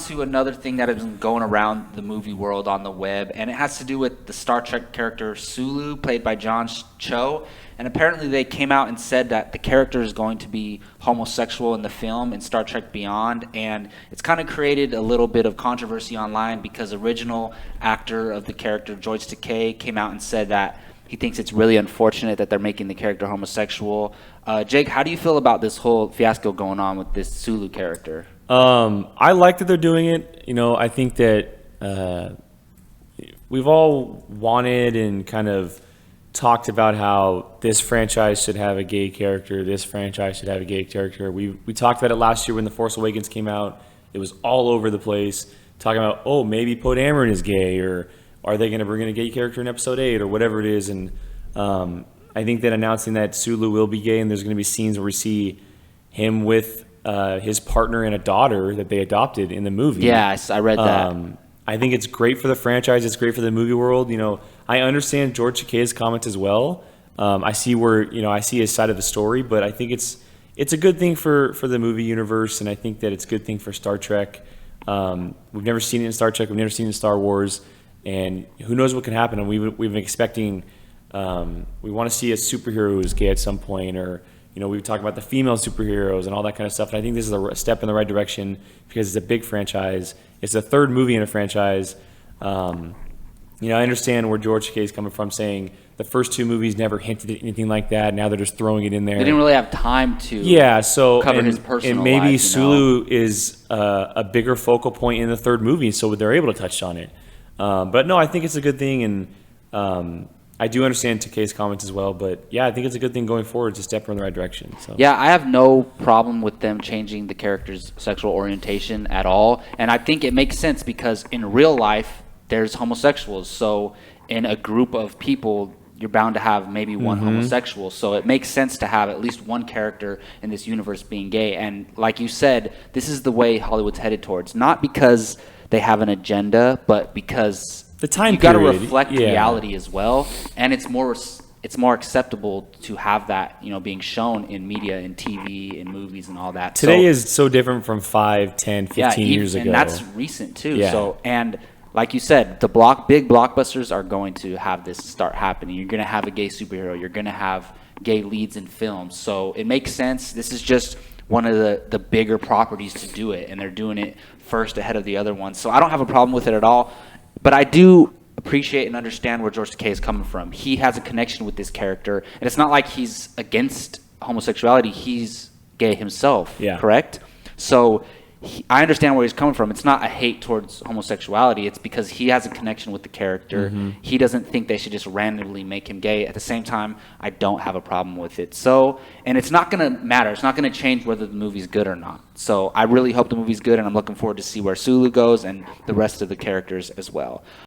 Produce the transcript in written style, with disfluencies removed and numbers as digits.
to another thing that has been going around the movie world on the web, and it has to do with the Star Trek character Sulu, played by John Cho. And apparently they came out and said that the character is going to be homosexual in the film in Star Trek Beyond, and it's kind of created a little bit of controversy online because original actor of the character, George Takei, came out and said that he thinks it's really unfortunate that they're making the character homosexual. Jake, how do you feel about this whole fiasco going on with this Sulu character? I like that they're doing it. I think that we've all wanted and kind of talked about how this franchise should have a gay character, this franchise should have a gay character. We talked about it last year when The Force Awakens came out. It was all over the place, talking about, oh, maybe Poe Dameron is gay, or are they going to bring in a gay character in Episode 8, or whatever it is. And I think that announcing that Sulu will be gay, and there's going to be scenes where we see him with his partner and a daughter that they adopted in the movie. Yes, I read that. I think it's great for the franchise. It's great for the movie world. I understand George Takei's comments as well. I see I see his side of the story, but I think it's a good thing for the movie universe, and I think that it's a good thing for Star Trek. We've never seen it in Star Trek. We've never seen it in Star Wars, and who knows what can happen. And we've been expecting. We want to see a superhero who's gay at some point, or we've talked about the female superheroes and all that kind of stuff. And I think this is a step in the right direction because it's a big franchise. It's the third movie in a franchise. I understand where George Takei is coming from, saying the first two movies never hinted at anything like that. Now they're just throwing it in there. They didn't really have time to cover his personal life. And maybe life, Sulu is a bigger focal point in the third movie, so they're able to touch on it. But no, I think it's a good thing, and I do understand Takei's comments as well, but yeah, I think it's a good thing going forward. It's a step in the right direction. So. Yeah, I have no problem with them changing the character's sexual orientation at all, and I think it makes sense because in real life, there's homosexuals. So in a group of people, you're bound to have maybe one homosexual. So it makes sense to have at least one character in this universe being gay. And like you said, this is the way Hollywood's headed towards, not because they have an agenda, but because the time you got to period, reflect reality as well, and it's more acceptable to have that being shown in media, in TV, in movies, and all that. Today is so different from 5, 10, 15 years ago, and that's recent too. Yeah. So, and like you said, the big blockbusters are going to have this start happening. You're going to have a gay superhero. You're going to have gay leads in films. So it makes sense. This is just one of the bigger properties to do it, and they're doing it first ahead of the other ones. So I don't have a problem with it at all. But I do appreciate and understand where George Takei is coming from. He has a connection with this character, and it's not like he's against homosexuality. He's gay himself, correct? So I understand where he's coming from. It's not a hate towards homosexuality. It's because he has a connection with the character. He doesn't think they should just randomly make him gay. At the same time, I don't have a problem with it. So, and it's not going to matter. It's not going to change whether the movie's good or not. So I really hope the movie's good, and I'm looking forward to see where Sulu goes and the rest of the characters as well.